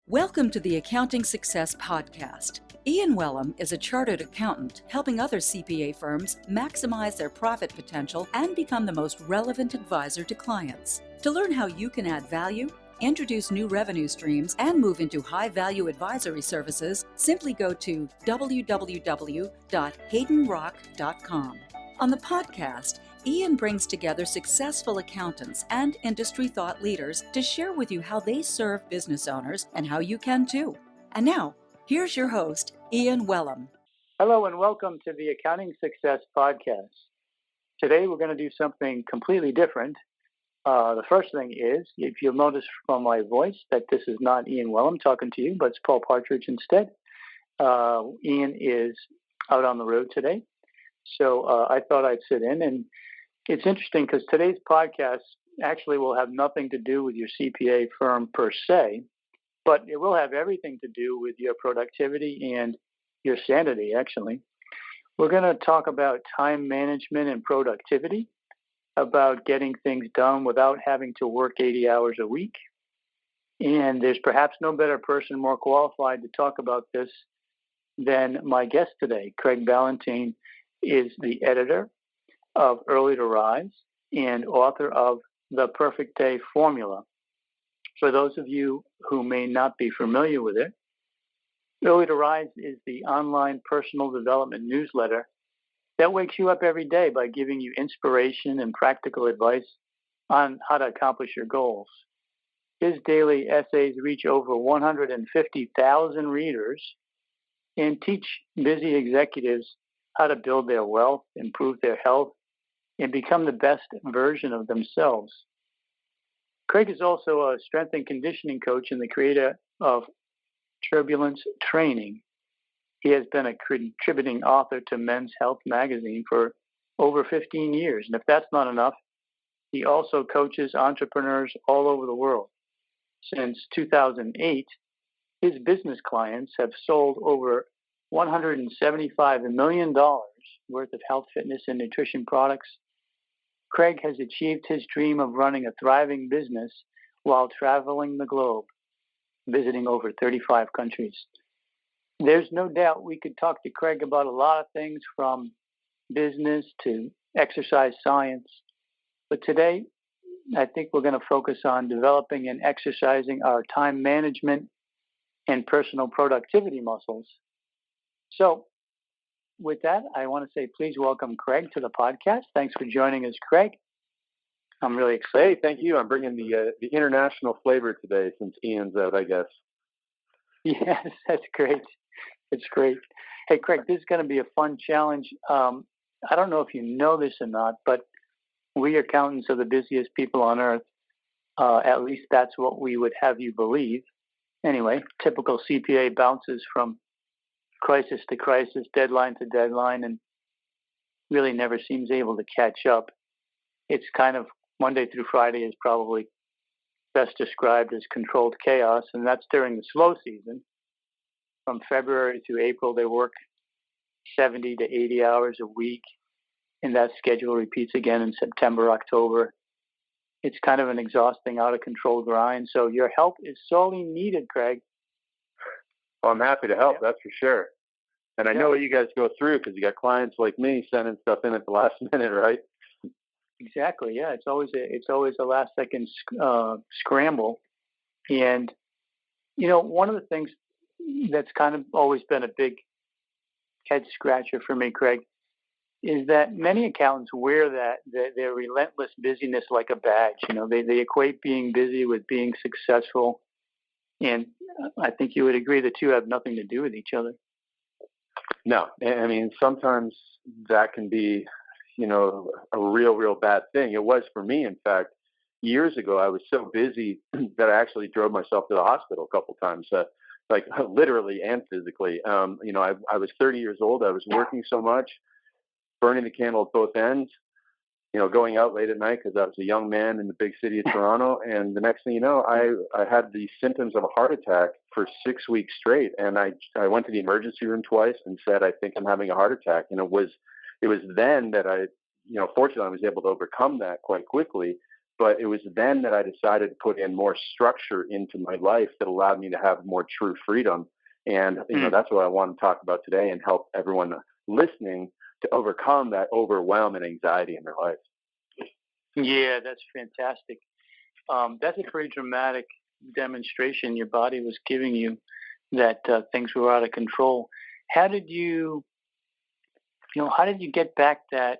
Welcome to the Accounting Success Podcast. Ian Wellham is a chartered accountant helping other CPA firms maximize their profit potential and become the most relevant advisor to clients. To learn how you can add value, introduce new revenue streams, and move into high-value advisory services, simply go to www.haydenrock.com. On the podcast, Ian brings together successful accountants and industry thought leaders to share with you how they serve business owners and how you can too. And now, here's your host, Ian Wellham. Hello and welcome to the Accounting Success Podcast. Today we're going to do something completely different. The first thing is, if you'll notice from my voice that this is not Ian Wellham talking to you, but it's Paul Partridge instead. Ian is out on the road today, so I thought I'd sit in. And it's interesting because today's podcast actually will have nothing to do with your CPA firm per se, but it will have everything to do with your productivity and your sanity, actually. We're going to talk about time management and productivity, about getting things done without having to work 80 hours a week. And there's perhaps no better person more qualified to talk about this than my guest today. Craig Ballantyne is the editor of Early to Rise and author of The Perfect Day Formula. For those of you who may not be familiar with it, Early to Rise is the online personal development newsletter that wakes you up every day by giving you inspiration and practical advice on how to accomplish your goals. His daily essays reach over 150,000 readers and teach busy executives how to build their wealth, improve their health, and become the best version of themselves. Craig is also a strength and conditioning coach and the creator of Turbulence Training. He has been a contributing author to Men's Health magazine for over 15 years. And if that's not enough, he also coaches entrepreneurs all over the world. Since 2008, his business clients have sold over $175 million worth of health, fitness, and nutrition products. Craig has achieved his dream of running a thriving business while traveling the globe, visiting over 35 countries. There's no doubt we could talk to Craig about a lot of things from business to exercise science. But today, I think we're going to focus on developing and exercising our time management and personal productivity muscles. So with that, I want to say please welcome Craig to the podcast. Thanks for joining us, Craig. I'm really excited. Hey, thank you. I'm bringing the international flavor today since Ian's out, I guess. Yes, that's great. It's great. Hey, Craig, this is going to be a fun challenge. I don't know if you know this or not, but we accountants are the busiest people on earth. At least that's what we would have you believe. Anyway, typical CPA bounces from crisis to crisis, deadline to deadline, and really never seems able to catch up. It's kind of Monday through Friday is probably best described as controlled chaos, and that's during the slow season. From February to April, they work 70 to 80 hours a week, and that schedule repeats again in September, October. It's kind of an exhausting, out-of-control grind, so your help is sorely needed, Craig. Well, I'm happy to help, that's for sure. And I know what you guys go through because you got clients like me sending stuff in at the last minute, right? Exactly. Yeah, it's always a last second scramble. And you know, one of the things that's kind of always been a big head scratcher for me, Craig, is that many accountants wear their relentless busyness like a badge. You know, they equate being busy with being successful, and I think you would agree the two have nothing to do with each other. No, I mean, sometimes that can be, you know, a real bad thing. It was for me, in fact. Years ago, I was so busy that I actually drove myself to the hospital a couple times, like literally and physically. You know, I was 30 years old. I was working so much, burning the candle at both ends, you know, going out late at night because I was a young man in the big city of Toronto. And the next thing you know, I had the symptoms of a heart attack for 6 weeks straight. And I went to the emergency room twice and said, I think I'm having a heart attack. And it was then that fortunately I was able to overcome that quite quickly. But it was then that I decided to put in more structure into my life that allowed me to have more true freedom. And, that's what I want to talk about today and help everyone listening to overcome that overwhelm and anxiety in their life. Yeah, that's fantastic. That's a pretty dramatic demonstration your body was giving you that things were out of control. How did you get back that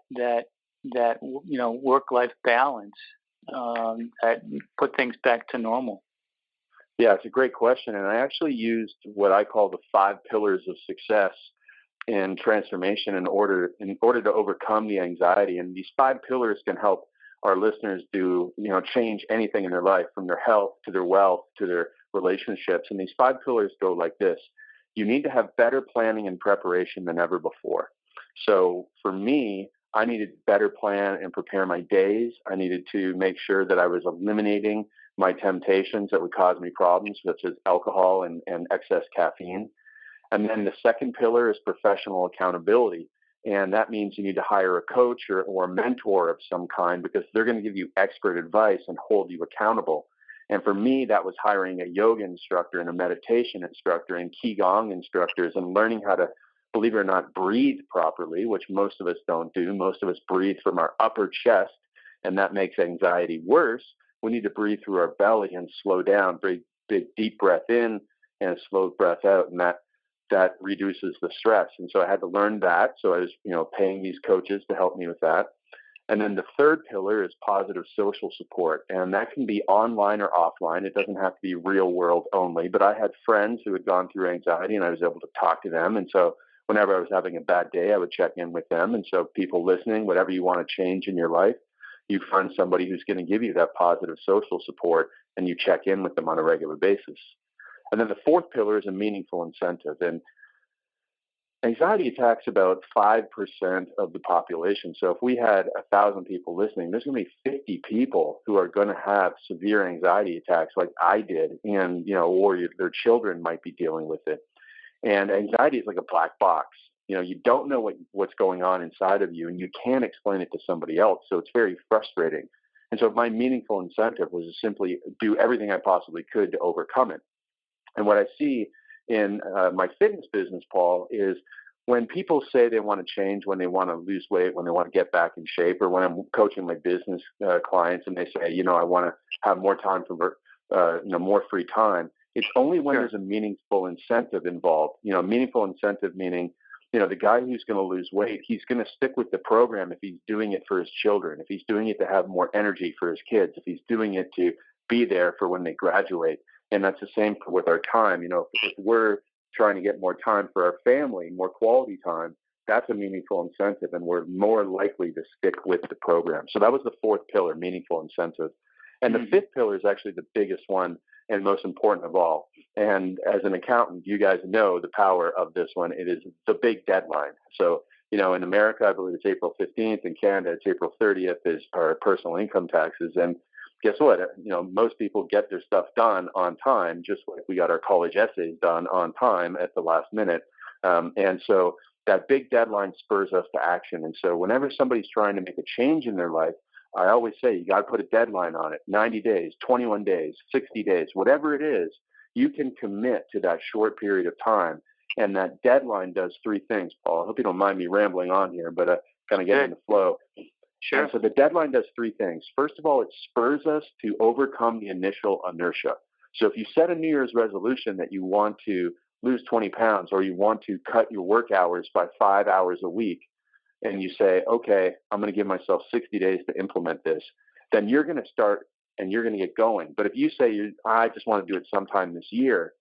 work-life balance that put things back to normal? Yeah, it's a great question. And I actually used what I call the 5 pillars of success in transformation in order to overcome the anxiety. And these 5 pillars can help our listeners change anything in their life, from their health to their wealth to their relationships. And these 5 pillars go like this. You need to have better planning and preparation than ever before. So for me, I needed to better plan and prepare my days. I needed to make sure that I was eliminating my temptations that would cause me problems, such as alcohol and excess caffeine. And then the second pillar is professional accountability. And that means you need to hire a coach or a mentor of some kind, because they're going to give you expert advice and hold you accountable. And for me, that was hiring a yoga instructor and a meditation instructor and Qigong instructors, and learning how to, believe it or not, breathe properly, which most of us don't do. Most of us breathe from our upper chest, and that makes anxiety worse. We need to breathe through our belly and slow down, big deep breath in and a slow breath out, and that reduces the stress. And so I had to learn that. So I was, paying these coaches to help me with that. And then the third pillar is positive social support. And that can be online or offline. It doesn't have to be real world only. But I had friends who had gone through anxiety, and I was able to talk to them. And so whenever I was having a bad day, I would check in with them. And so people listening, whatever you want to change in your life, you find somebody who's going to give you that positive social support, and you check in with them on a regular basis. And then the fourth pillar is a meaningful incentive. And anxiety attacks about 5% of the population. So if we had 1,000 people listening, there's going to be 50 people who are going to have severe anxiety attacks like I did, and, or their children might be dealing with it. And anxiety is like a black box. You don't know what's going on inside of you, and you can't explain it to somebody else. So it's very frustrating. And so my meaningful incentive was to simply do everything I possibly could to overcome it. And what I see in my fitness business, Paul, is when people say they want to change, when they want to lose weight, when they want to get back in shape, or when I'm coaching my business clients and they say, I want to have more time for, more free time, it's only when there's a meaningful incentive involved. Meaningful incentive meaning, the guy who's going to lose weight, he's going to stick with the program if he's doing it for his children, if he's doing it to have more energy for his kids, if he's doing it to be there for when they graduate. And that's the same with our time. If we're trying to get more time for our family, more quality time, that's a meaningful incentive, and we're more likely to stick with the program. So that was the fourth pillar, meaningful incentive. And the fifth pillar is actually the biggest one and most important of all. And as an accountant, you guys know the power of this one. It is the big deadline. So, in America, I believe it's April 15th. In Canada, it's April 30th is our personal income taxes. And guess what? Most people get their stuff done on time, just like we got our college essays done on time at the last minute. And so that big deadline spurs us to action. And so whenever somebody's trying to make a change in their life, I always say you got to put a deadline on it. 90 days, 21 days, 60 days, whatever it is, you can commit to that short period of time. And that deadline does 3 things, Paul. I hope you don't mind me rambling on here, but kind of get in the flow. Sure. And so the deadline does 3 things. First of all, it spurs us to overcome the initial inertia. So if you set a New Year's resolution that you want to lose 20 pounds, or you want to cut your work hours by 5 hours a week, and you say, okay, I'm going to give myself 60 days to implement this, then you're going to start and you're going to get going. But if you say, I just want to do it sometime this year,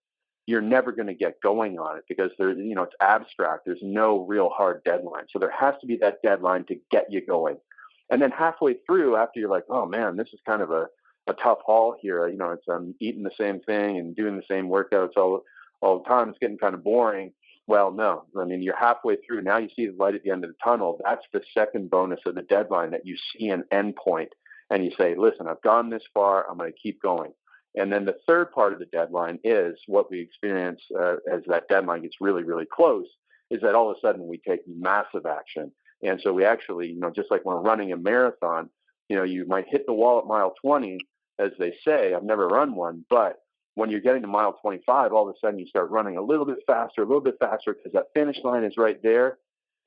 you're never going to get going on it, because it's abstract. There's no real hard deadline. So there has to be that deadline to get you going. And then halfway through, after you're like, oh man, this is kind of a tough haul here. I'm eating the same thing and doing the same workouts all the time. It's getting kind of boring. Well, no, you're halfway through. Now you see the light at the end of the tunnel. That's the second bonus of the deadline, that you see an end point and you say, listen, I've gone this far. I'm going to keep going. And then the third part of the deadline is what we experience as that deadline gets really, really close, is that all of a sudden we take massive action. And so we actually, just like when we're running a marathon, You might hit the wall at mile 20, as they say. I've never run one, but when you're getting to mile 25, all of a sudden you start running a little bit faster, because that finish line is right there,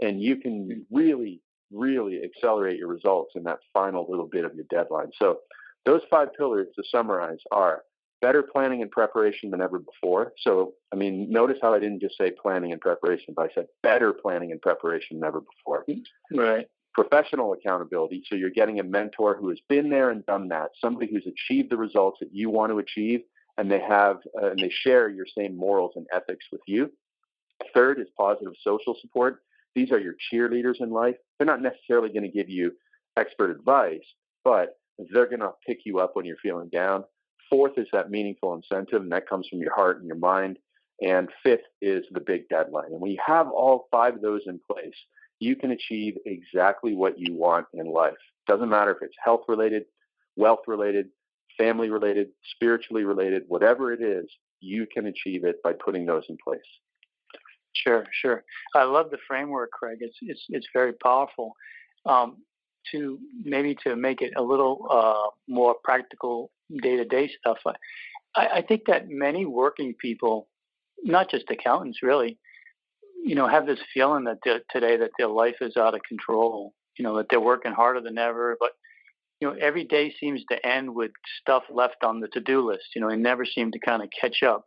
and you can really, really accelerate your results in that final little bit of your deadline. So those 5 pillars, to summarize, are better planning and preparation than ever before. So, notice how I didn't just say planning and preparation, but I said better planning and preparation than ever before. Right. Professional accountability. So you're getting a mentor who has been there and done that, somebody who's achieved the results that you want to achieve, and they share your same morals and ethics with you. Third is positive social support. These are your cheerleaders in life. They're not necessarily going to give you expert advice, but they're going to pick you up when you're feeling down. Fourth is that meaningful incentive, and that comes from your heart and your mind. And fifth is the big deadline. And when you have all 5 of those in place, you can achieve exactly what you want in life. Doesn't matter if it's health related, wealth related, family related, spiritually related, whatever it is, you can achieve it by putting those in place. Sure. I love the framework, Craig. It's very powerful. To make it a little more practical day-to-day stuff, I think that many working people, not just accountants really, have this feeling that today that their life is out of control, that they're working harder than ever, but every day seems to end with stuff left on the to-do list. They never seem to kind of catch up.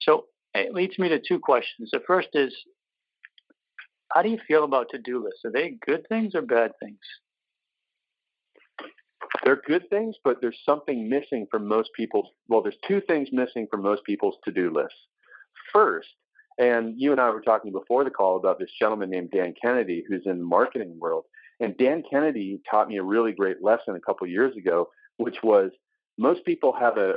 So it leads me to 2 questions. The first is, how do you feel about to-do lists? Are they good things or bad things? They're good things, but there's something missing from most people's, there's 2 things missing from most people's to-do lists. First, and you and I were talking before the call about this gentleman named Dan Kennedy, who's in the marketing world. And Dan Kennedy taught me a really great lesson a couple of years ago, which was most people have a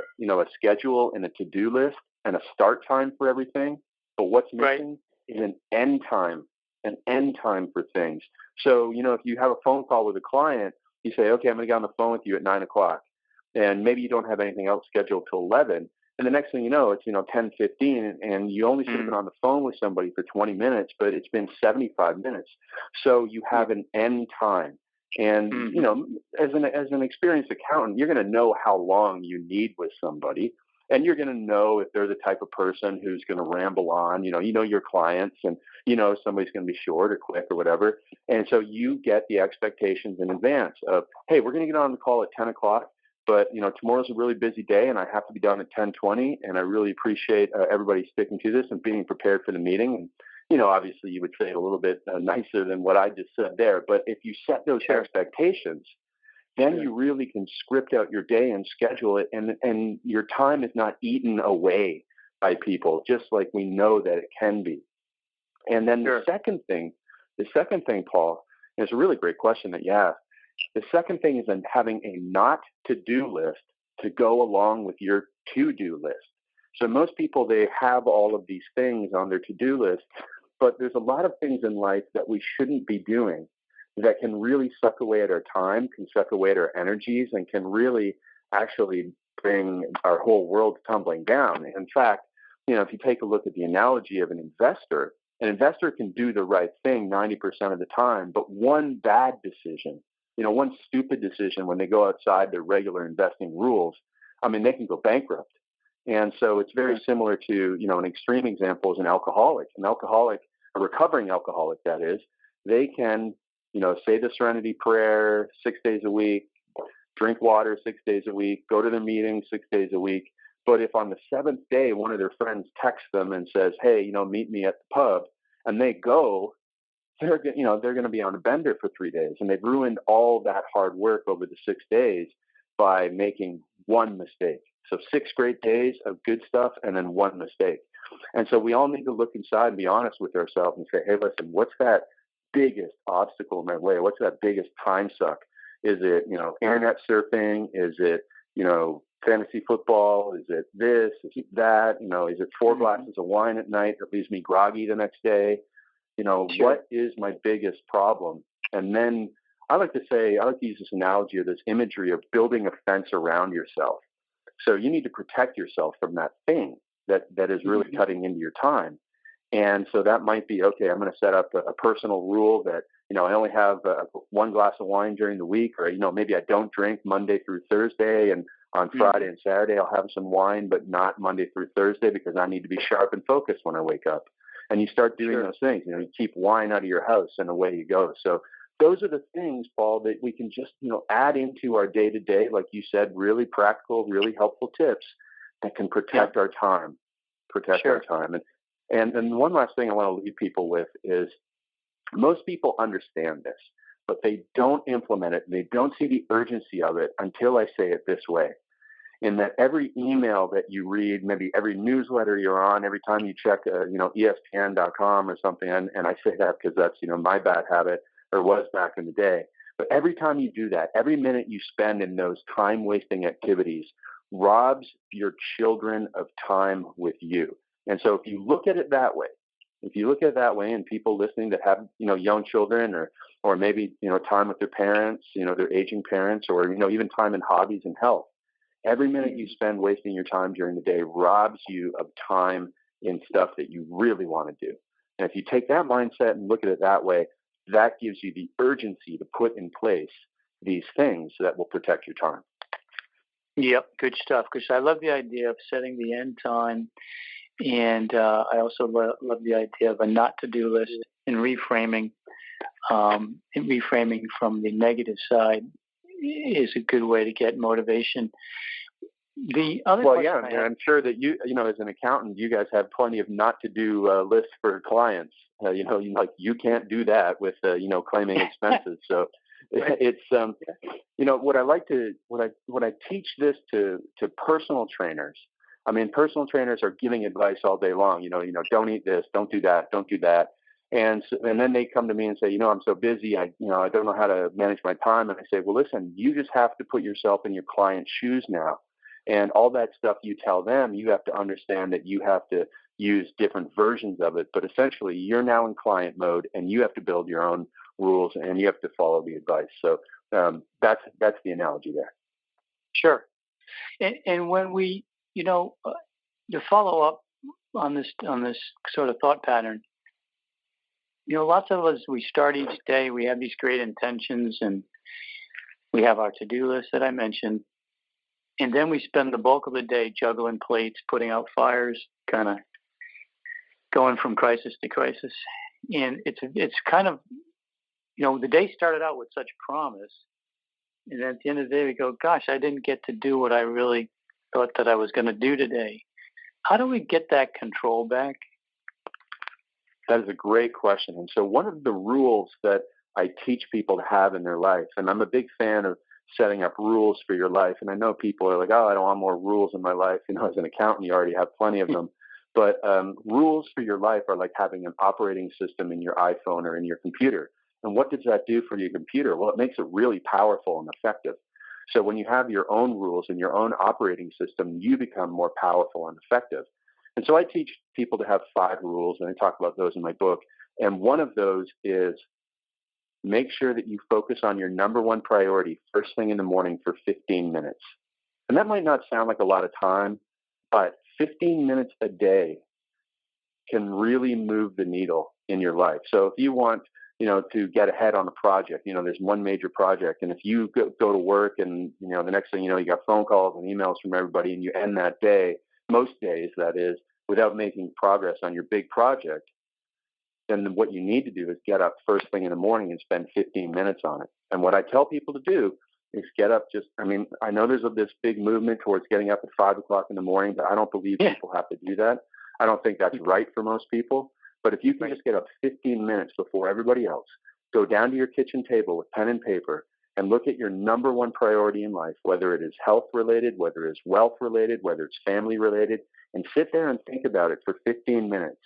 schedule and a to-do list and a start time for everything. But what's missing is an end time for things. So, if you have a phone call with a client, you say, okay, I'm going to get on the phone with you at 9 o'clock. And maybe you don't have anything else scheduled till 11. And the next thing you know, it's 10:15, and you only should have been on the phone with somebody for 20 minutes, but it's been 75 minutes. So you have an end time. And as an experienced accountant, you're going to know how long you need with somebody, and you're going to know if they're the type of person who's going to ramble on. You know your clients, and somebody's going to be short or quick or whatever. And so you get the expectations in advance of, hey, we're going to get on the call at 10 o'clock. But, tomorrow's a really busy day and I have to be done at 10:20. And I really appreciate everybody sticking to this and being prepared for the meeting. And, obviously you would say it a little bit nicer than what I just said there. But if you set those expectations, then you really can script out your day and schedule it. And your time is not eaten away by people, just like we know that it can be. And then the second thing, Paul, and it's a really great question that you asked. The second thing is having a not to-do list to go along with your to-do list. So most people, they have all of these things on their to-do list, but there's a lot of things in life that we shouldn't be doing that can really suck away at our time, can suck away at our energies, and can really actually bring our whole world tumbling down. In fact, if you take a look at the analogy of an investor can do the right thing 90% of the time, but one bad decision, one stupid decision when they go outside their regular investing rules, they can go bankrupt. And so it's very similar to, an extreme example is an alcoholic. A recovering alcoholic, that is, they can, say the Serenity Prayer 6 days a week, drink water 6 days a week, go to their meetings 6 days a week. But if on the 7th day, one of their friends texts them and says, hey, meet me at the pub, and they go, they're going to be on a bender for 3 days, and they've ruined all that hard work over the 6 days by making one mistake. So 6 great days of good stuff and then one mistake. And so we all need to look inside and be honest with ourselves and say, hey, listen, what's that biggest obstacle in my way? What's that biggest time suck? Is it, internet surfing? Is it, fantasy football? Is it this? Is it that? Is it 4 glasses of wine at night that leaves me groggy the next day? What is my biggest problem? And then I like to use this analogy or this imagery of building a fence around yourself. So you need to protect yourself from that thing that is really cutting into your time. And so that might be, okay, I'm going to set up a personal rule that, I only have one glass of wine during the week, or, maybe I don't drink Monday through Thursday, and on Friday and Saturday I'll have some wine, but not Monday through Thursday because I need to be sharp and focused when I wake up. And you start doing those things, you keep wine out of your house and away you go. So those are the things, Paul, that we can just, add into our day to day, like you said, really practical, really helpful tips that can protect our time, our time. And one last thing I want to leave people with is most people understand this, but they don't implement it. They don't see the urgency of it until I say it this way. In that every email that you read, maybe every newsletter you're on, every time you check, ESPN.com or something, and I say that because that's, my bad habit, or was back in the day. But every time you do that, every minute you spend in those time-wasting activities robs your children of time with you. And so if you look at it that way, and people listening that have, young children or maybe, time with their parents, their aging parents, or, even time in hobbies and health, every minute you spend wasting your time during the day robs you of time in stuff that you really want to do. And if you take that mindset and look at it that way, that gives you the urgency to put in place these things that will protect your time. Yep, good stuff. Because I love the idea of setting the end time. And I also love the idea of a not-to-do list and reframing. Reframing from the negative side is a good way to get motivation. The other I'm sure that you as an accountant, you guys have plenty of not-to-do lists for clients. You can't do that with claiming expenses. So it's what I teach this to personal trainers. I mean, personal trainers are giving advice all day long. Don't eat this, don't do that, don't do that. And then they come to me and say, I'm so busy, I don't know how to manage my time. And I say, well, listen, you just have to put yourself in your client's shoes now. And all that stuff you tell them, you have to understand that you have to use different versions of it. But essentially, you're now in client mode, and you have to build your own rules, and you have to follow the advice. So that's the analogy there. Sure. And when we to follow up on this sort of thought pattern, lots of us, we start each day, we have these great intentions, and we have our to-do list that I mentioned, and then we spend the bulk of the day juggling plates, putting out fires, kind of going from crisis to crisis. And it's kind of, the day started out with such promise, and at the end of the day we go, gosh, I didn't get to do what I really thought that I was going to do today. How do we get that control back? That is a great question. And so one of the rules that I teach people to have in their life, and I'm a big fan of setting up rules for your life. And I know people are like, oh, I don't want more rules in my life. As an accountant, you already have plenty of them. But rules for your life are like having an operating system in your iPhone or in your computer. And what does that do for your computer? Well, it makes it really powerful and effective. So when you have your own rules and your own operating system, you become more powerful and effective. And so I teach people to have 5 rules, and I talk about those in my book. And one of those is make sure that you focus on your number one priority first thing in the morning for 15 minutes. And that might not sound like a lot of time, but 15 minutes a day can really move the needle in your life. So if you want to get ahead on a project, there's one major project. And if you go to work and, the next thing you got phone calls and emails from everybody, and you end that day, most days that is, without making progress on your big project, then what you need to do is get up first thing in the morning and spend 15 minutes on it. And what I tell people to do is get up I know there's this big movement towards getting up at 5 o'clock in the morning, but I don't believe people have to do that. I don't think that's right for most people. But if you can just get up 15 minutes before everybody else, go down to your kitchen table with pen and paper and look at your number one priority in life, whether it is health related, whether it's wealth related, whether it's family related, and sit there and think about it for 15 minutes.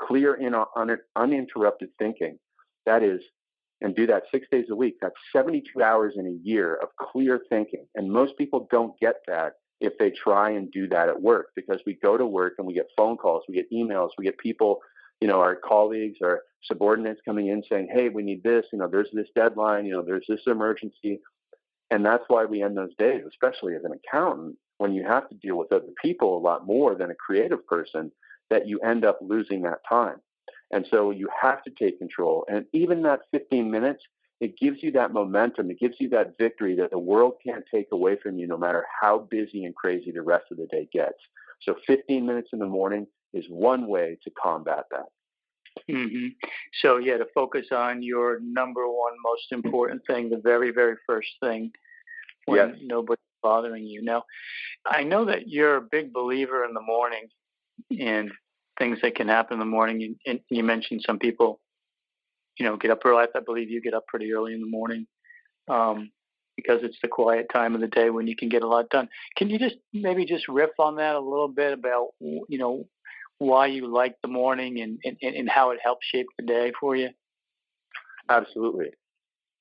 Clear in uninterrupted thinking. That is, and do that 6 days a week. That's 72 hours in a year of clear thinking. And most people don't get that if they try and do that at work, because we go to work and we get phone calls, we get emails, we get people, our colleagues, our subordinates coming in saying, hey, we need this, there's this deadline, there's this emergency. And that's why we end those days, especially as an accountant, when you have to deal with other people a lot more than a creative person. that you end up losing that time. And so you have to take control. And even that 15 minutes, it gives you that momentum. It gives you that victory that the world can't take away from you, no matter how busy and crazy the rest of the day gets. So 15 minutes in the morning is one way to combat that. Mm-hmm. So, to focus on your number one most important thing, the very, very first thing when nobody's bothering you. Now, I know that you're a big believer in the morning and things that can happen in the morning. And you mentioned some people, get up early. I believe you get up pretty early in the morning because it's the quiet time of the day when you can get a lot done. Can you maybe riff on that a little bit about, why you like the morning and how it helps shape the day for you? Absolutely.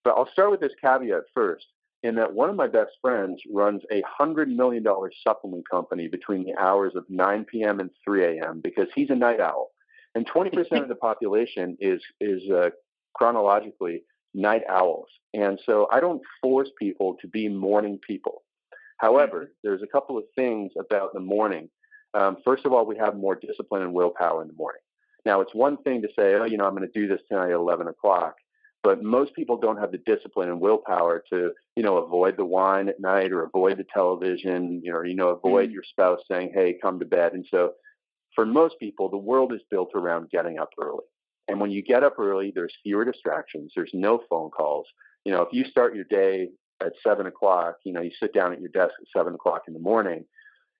But I'll start with this caveat first, in that one of my best friends runs a $100 million supplement company between the hours of 9 p.m. and 3 a.m. because he's a night owl. And 20% of the population is chronologically night owls. And so I don't force people to be morning people. However, there's a couple of things about the morning. First of all, we have more discipline and willpower in the morning. Now, it's one thing to say, I'm going to do this tonight at 11 o'clock. But most people don't have the discipline and willpower to, avoid the wine at night or avoid the television, avoid your spouse saying, hey, come to bed. And so for most people, the world is built around getting up early. And when you get up early, there's fewer distractions. There's no phone calls. If you start your day at 7 o'clock, you sit down at your desk at 7 o'clock in the morning,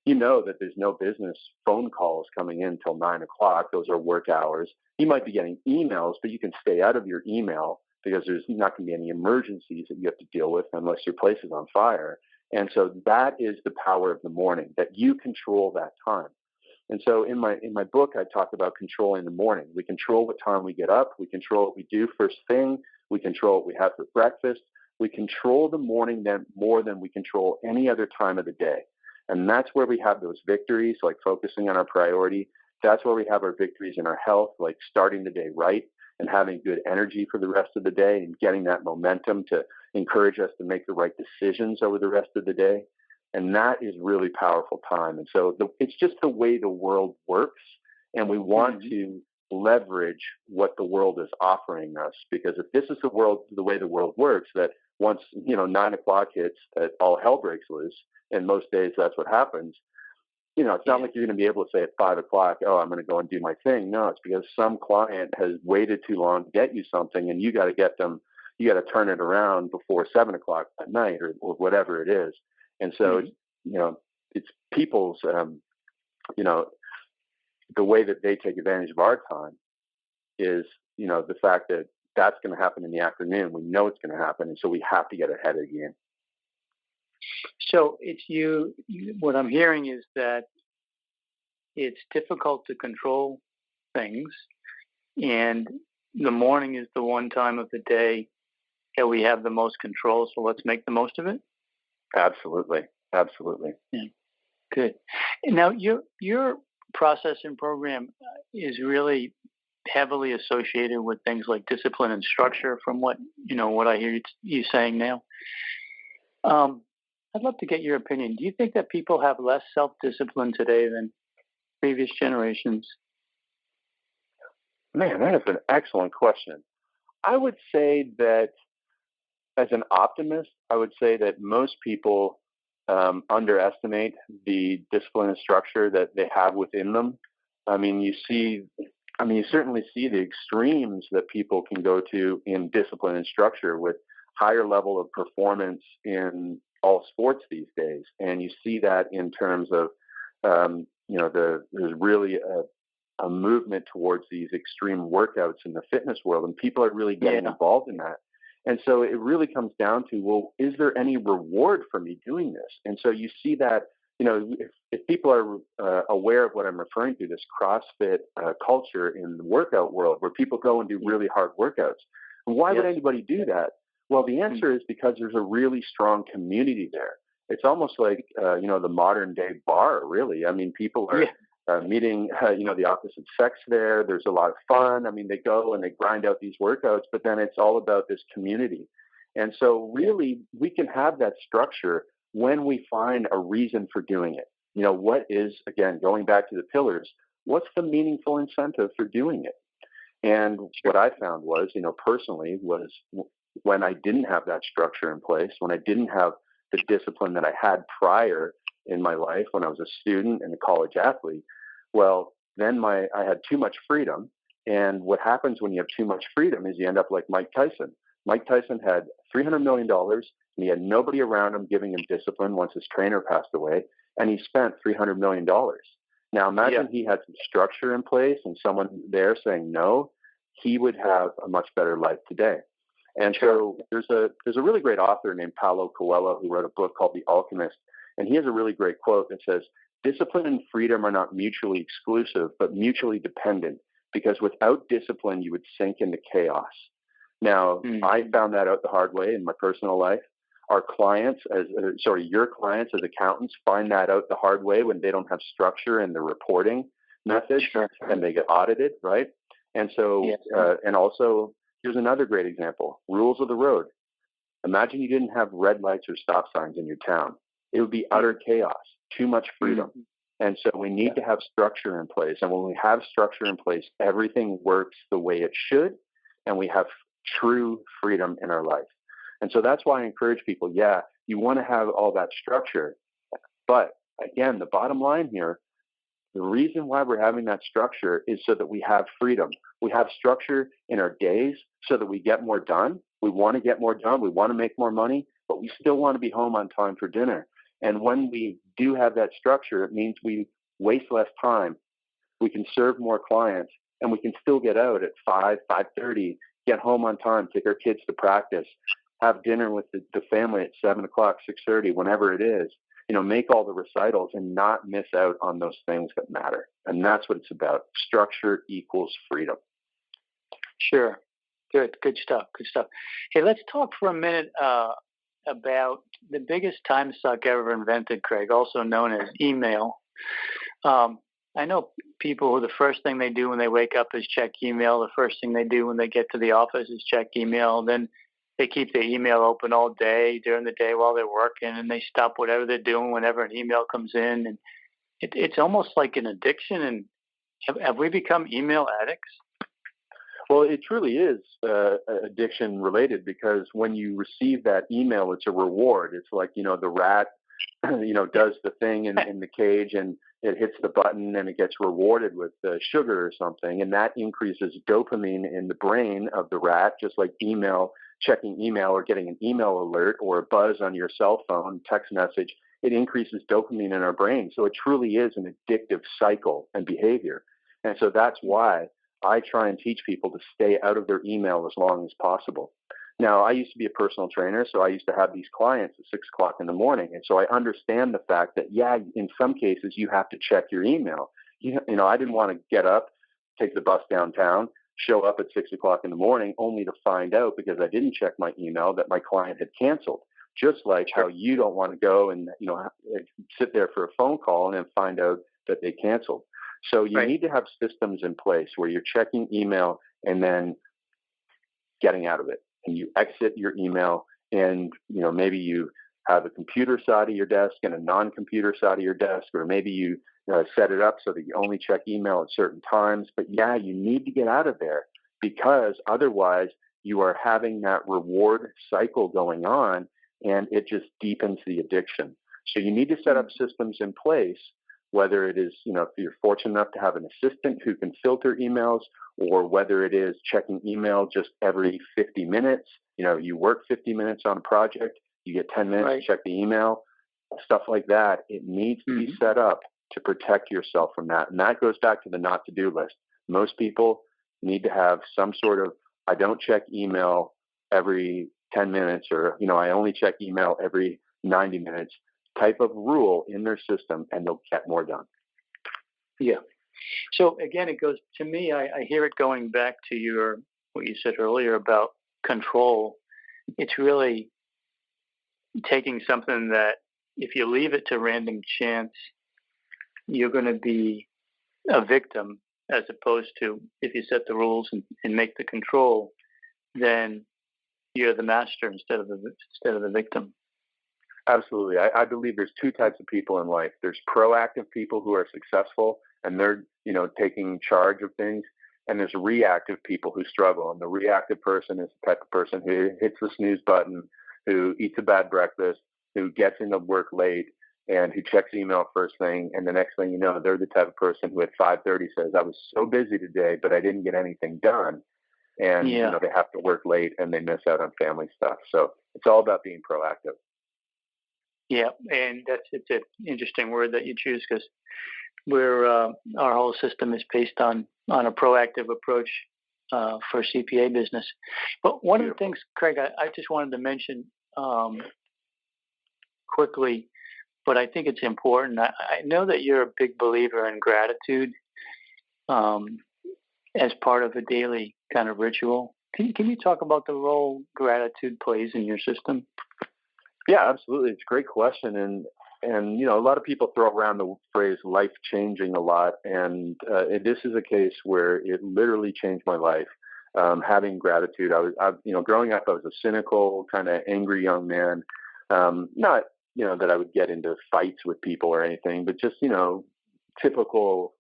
that there's no business phone calls coming in till 9 o'clock. Those are work hours. You might be getting emails, but you can stay out of your email because there's not going to be any emergencies that you have to deal with unless your place is on fire. And so that is the power of the morning, that you control that time. And so in my book, I talk about controlling the morning. We control what time we get up. We control what we do first thing. We control what we have for breakfast. We control the morning then more than we control any other time of the day. And that's where we have those victories, like focusing on our priority. That's where we have our victories in our health, like starting the day right and having good energy for the rest of the day and getting that momentum to encourage us to make the right decisions over the rest of the day. And that is really powerful time. And so it's just the way the world works. And we want to leverage what the world is offering us, because if this is the way the world works, that once, 9 o'clock hits, that all hell breaks loose. And most days that's what happens. It's not like you're going to be able to say at 5 o'clock, I'm going to go and do my thing. No, it's because some client has waited too long to get you something, and you got to turn it around before 7 o'clock at night or whatever it is. And so, it's people's, the way that they take advantage of our time is, the fact that that's going to happen in the afternoon. We know it's going to happen. And so we have to get ahead of the game. So what I'm hearing is that it's difficult to control things, and the morning is the one time of the day that we have the most control. So let's make the most of it. Absolutely. Absolutely. Yeah. Good. And now your process and program is really heavily associated with things like discipline and structure from what I hear you saying now. I'd love to get your opinion. Do you think that people have less self-discipline today than previous generations? Man, that is an excellent question. I would say that as an optimist, I would say that most people underestimate the discipline and structure that they have within them. You certainly see the extremes that people can go to in discipline and structure with higher level of performance in all sports these days. And you see that in terms of, there's really a movement towards these extreme workouts in the fitness world, and people are really getting involved in that. And so it really comes down to, well, is there any reward for me doing this? And so you see that, if people are aware of what I'm referring to, this CrossFit culture in the workout world, where people go and do really hard workouts, why would anybody do that? Well, the answer is because there's a really strong community there. It's almost like, the modern day bar, really. People are meeting, the opposite sex there. There's a lot of fun. They go and they grind out these workouts, but then it's all about this community. And so really we can have that structure when we find a reason for doing it. What is, again, going back to the pillars, what's the meaningful incentive for doing it? And what I found was, personally, was when I didn't have that structure in place, when I didn't have the discipline that I had prior in my life when I was a student and a college athlete, well, then I had too much freedom. And what happens when you have too much freedom is you end up like Mike Tyson. Mike Tyson had $300 million, and he had nobody around him giving him discipline once his trainer passed away, and he spent $300 million. Now imagine he had some structure in place and someone there saying no, he would have a much better life today. And so there's a really great author named Paulo Coelho who wrote a book called The Alchemist, and he has a really great quote that says, "Discipline and freedom are not mutually exclusive, but mutually dependent, because without discipline, you would sink into chaos." Now, I found that out the hard way in my personal life. Our clients, your clients as accountants find that out the hard way when they don't have structure in the reporting method and they get audited, right? And so, and also, here's another great example, rules of the road. Imagine you didn't have red lights or stop signs in your town. It would be utter chaos, too much freedom. And so we need to have structure in place. And when we have structure in place, everything works the way it should, and we have true freedom in our life. And so that's why I encourage people, you want to have all that structure. But again, the bottom line here, the reason why we're having that structure is so that we have freedom. We have structure in our days so that we get more done. We want to get more done. We want to make more money, but we still want to be home on time for dinner. And when we do have that structure, it means we waste less time. We can serve more clients, and we can still get out at 5:30, get home on time, take our kids to practice, have dinner with the family at 7 o'clock, 6:30, whenever it is. Make all the recitals and not miss out on those things that matter. And that's what it's about. Structure equals freedom. Sure. Good stuff. Hey, let's talk for a minute about the biggest time suck ever invented, Craig, also known as email. I know people who the first thing they do when they wake up is check email. The first thing they do when they get to the office is check email. Then they keep their email open all day during the day while they're working, and they stop whatever they're doing whenever an email comes in. And it's almost like an addiction. And have we become email addicts? Well, it truly is addiction related, because when you receive that email, it's a reward. It's like, the rat, does the thing in the cage, and it hits the button and it gets rewarded with sugar or something. And that increases dopamine in the brain of the rat, just like checking email or getting an email alert or a buzz on your cell phone, text message. It increases dopamine in our brain. So it truly is an addictive cycle and behavior. And so that's why I try and teach people to stay out of their email as long as possible. Now, I used to be a personal trainer, so I used to have these clients at 6 o'clock in the morning. And so I understand the fact that, in some cases you have to check your email. I didn't want to get up, take the bus downtown, show up at 6 o'clock in the morning only to find out, because I didn't check my email, that my client had canceled. Just like how you don't want to go and, sit there for a phone call and then find out that they canceled. So you need to have systems in place where you're checking email and then getting out of it. And you exit your email, and, maybe you have a computer side of your desk and a non-computer side of your desk, or maybe you set it up so that you only check email at certain times. But you need to get out of there, because otherwise you are having that reward cycle going on, and it just deepens the addiction. So you need to set up systems in place, whether it is, if you're fortunate enough to have an assistant who can filter emails, or whether it is checking email just every 50 minutes. You work 50 minutes on a project, you get 10 minutes to check the email, stuff like that. It needs to be set up to protect yourself from that. And that goes back to the not to do list. Most people need to have some sort of, I don't check email every 10 minutes, or, I only check email every 90 minutes type of rule in their system, and they'll get more done. Yeah. So again, it goes to me, I hear it going back to what you said earlier about control. It's really taking something that if you leave it to random chance, you're going to be a victim, as opposed to if you set the rules and make the control, then you're the master instead of the victim. Absolutely. I believe there's two types of people in life. There's proactive people who are successful, and they're, taking charge of things. And there's reactive people who struggle. And the reactive person is the type of person who hits the snooze button, who eats a bad breakfast, who gets into work late, and who checks email first thing. And the next thing you know, they're the type of person who at 5:30 says, I was so busy today, but I didn't get anything done. And, they have to work late and they miss out on family stuff. So it's all about being proactive. Yeah. And it's an interesting word that you choose, because our whole system is based on a proactive approach for CPA business. But one of the things, Craig, I just wanted to mention quickly, but I think it's important. I know that you're a big believer in gratitude as part of a daily kind of ritual. Can you talk about the role gratitude plays in your system? Yeah, absolutely. It's a great question. And a lot of people throw around the phrase life changing a lot. And this is a case where it literally changed my life. Having gratitude. Growing up, I was a cynical, kind of angry young man. Not, that I would get into fights with people or anything, but just, typical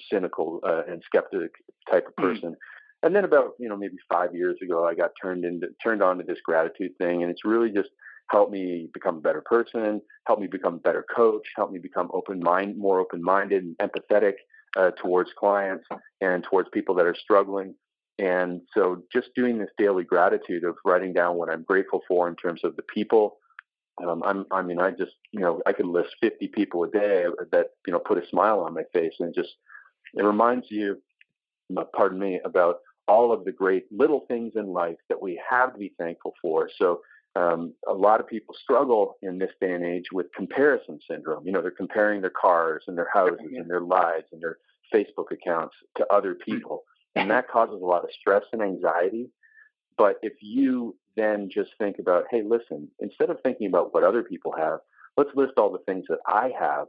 cynical and skeptic type of person. And then about, maybe 5 years ago, I got turned on to this gratitude thing. And it's really just helped me become a better person, helped me become a better coach, helped me become more open-minded and empathetic towards clients and towards people that are struggling. And so just doing this daily gratitude of writing down what I'm grateful for in terms of the people. I could list 50 people a day that, put a smile on my face, and it reminds you, pardon me, about all of the great little things in life that we have to be thankful for. So a lot of people struggle in this day and age with comparison syndrome. They're comparing their cars and their houses and their lives and their Facebook accounts to other people. And that causes a lot of stress and anxiety. But if you then just think about, hey, listen, instead of thinking about what other people have, let's list all the things that I have.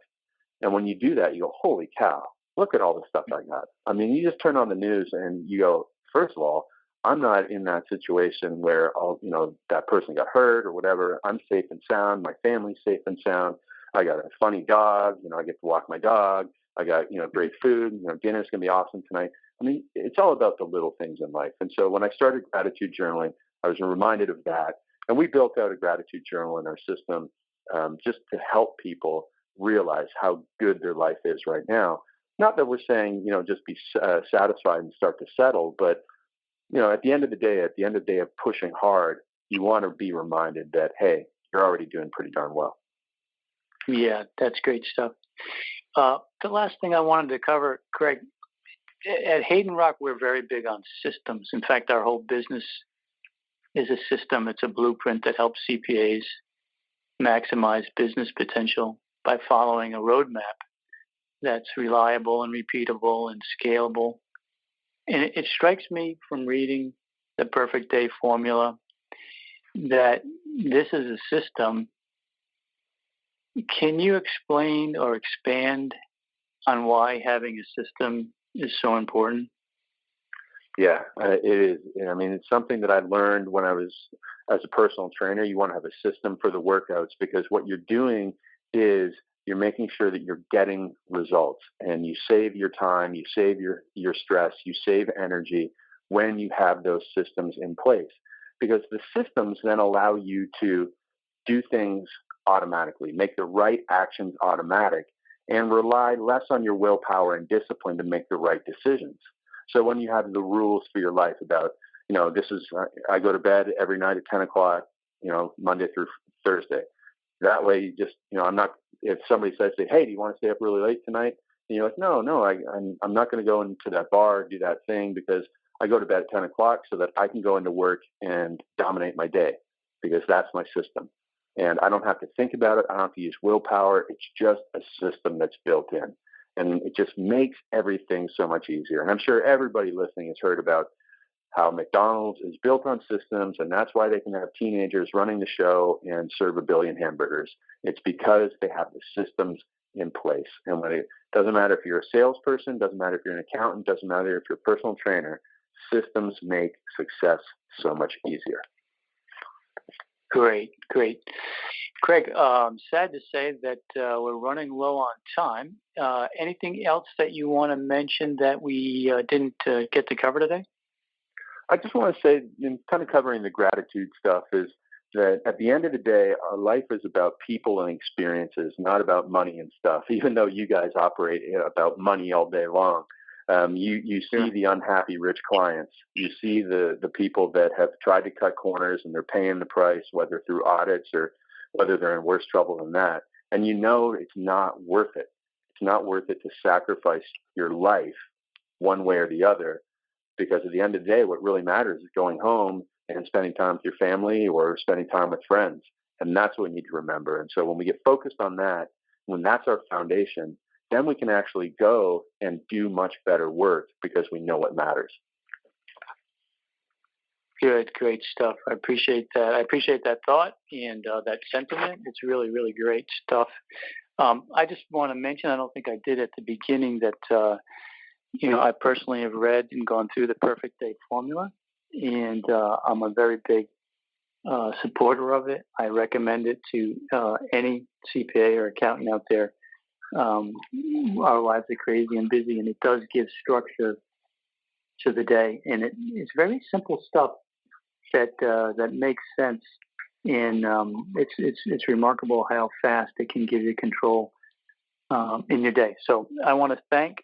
And when you do that, you go, holy cow, look at all the stuff I got. I mean, you just turn on the news and you go, first of all, I'm not in that situation where that person got hurt or whatever. I'm safe and sound. My family's safe and sound. I got a funny dog. I get to walk my dog. I got, great food. Dinner's going to be awesome tonight. I mean, it's all about the little things in life. And so when I started gratitude journaling, I was reminded of that. And we built out a gratitude journal in our system just to help people realize how good their life is right now. Not that we're saying, just be satisfied and start to settle, but at the end of the day of pushing hard, you want to be reminded that, hey, you're already doing pretty darn well. Yeah, that's great stuff. The last thing I wanted to cover, Craig, at Hayden Rock, we're very big on systems. In fact, our whole business is a system. It's a blueprint that helps CPAs maximize business potential by following a roadmap that's reliable and repeatable and scalable. And it strikes me from reading the Perfect Day Formula that this is a system. Can you explain or expand on why having a system is so important? Yeah, it is. I mean, it's something that I learned when I was as a personal trainer. You want to have a system for the workouts, because what you're doing is you're making sure that you're getting results, and you save your time, you save your stress, you save energy when you have those systems in place, because the systems then allow you to do things automatically, make the right actions automatic, and rely less on your willpower and discipline to make the right decisions. So when you have the rules for your life about, I go to bed every night at 10 o'clock, Monday through Thursday. That way you just, if somebody says, hey, do you want to stay up really late tonight? And you're like, no, I'm not going to go into that bar, do that thing, because I go to bed at 10 o'clock so that I can go into work and dominate my day, because that's my system. And I don't have to think about it. I don't have to use willpower. It's just a system that's built in. And it just makes everything so much easier. And I'm sure everybody listening has heard about how McDonald's is built on systems, and that's why they can have teenagers running the show and serve 1 billion hamburgers. It's because they have the systems in place. And when it doesn't matter if you're a salesperson, doesn't matter if you're an accountant, doesn't matter if you're a personal trainer, systems make success so much easier. Great, great. Craig, sad to say that we're running low on time. Anything else that you want to mention that we didn't get to cover today? I just want to say, in kind of covering the gratitude stuff, is that at the end of the day, our life is about people and experiences, not about money and stuff. Even though you guys operate about money all day long, you see the unhappy rich clients. You see the people that have tried to cut corners and they're paying the price, whether through audits or whether they're in worse trouble than that. And you know it's not worth it. It's not worth it to sacrifice your life one way or the other, because at the end of the day, what really matters is going home and spending time with your family or spending time with friends. And that's what we need to remember. And so when we get focused on that, when that's our foundation, then we can actually go and do much better work because we know what matters. Good, great stuff. I appreciate that. I appreciate that thought and that sentiment. It's really, really great stuff. I just want to mention, I don't think I did at the beginning, that I personally have read and gone through the Perfect Day Formula, and I'm a very big supporter of it. I recommend it to any CPA or accountant out there. Our lives are crazy and busy, and it does give structure to the day, and it's very simple stuff that makes sense. And it's remarkable how fast it can give you control in your day. So I want to thank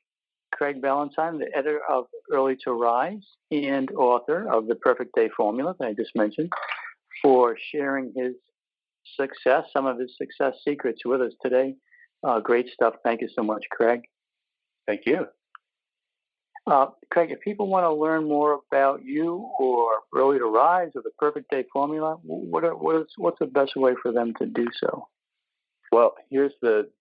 Craig Ballantyne, the editor of Early to Rise and author of the Perfect Day Formula that I just mentioned, for sharing his success, some of his success secrets with us today. Great stuff. Thank you so much, Craig. Thank you. Craig, if people want to learn more about you or Early to Rise or the Perfect Day Formula, what's the best way for them to do so? Well, here's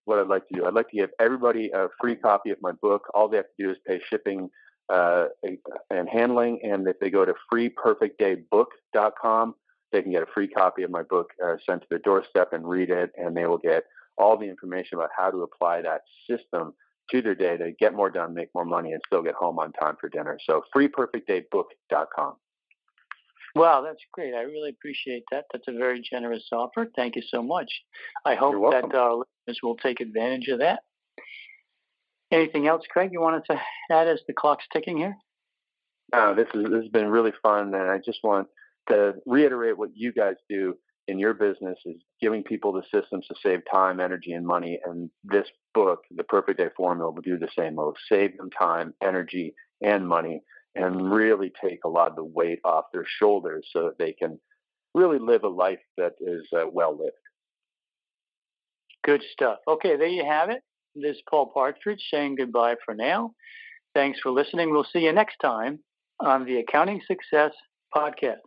what I'd like to do. I'd like to give everybody a free copy of my book. All they have to do is pay shipping and handling, and if they go to freeperfectdaybook.com, they can get a free copy of my book sent to their doorstep and read it, and they will get all the information about how to apply that system to their day to get more done, make more money, and still get home on time for dinner. So freeperfectdaybook.com. Wow, that's great. I really appreciate that. That's a very generous offer. Thank you so much. I hope that our listeners will take advantage of that. Anything else, Craig, you wanted to add as the clock's ticking here? No, this has been really fun, and I just want to reiterate what you guys do in your business is giving people the systems to save time, energy, and money. And this book, The Perfect Day Formula, will do the same. It will save them time, energy, and money, and really take a lot of the weight off their shoulders so that they can really live a life that is well lived. Good stuff. Okay, there you have it. This is Paul Partridge saying goodbye for now. Thanks for listening. We'll see you next time on the Accounting Success Podcast.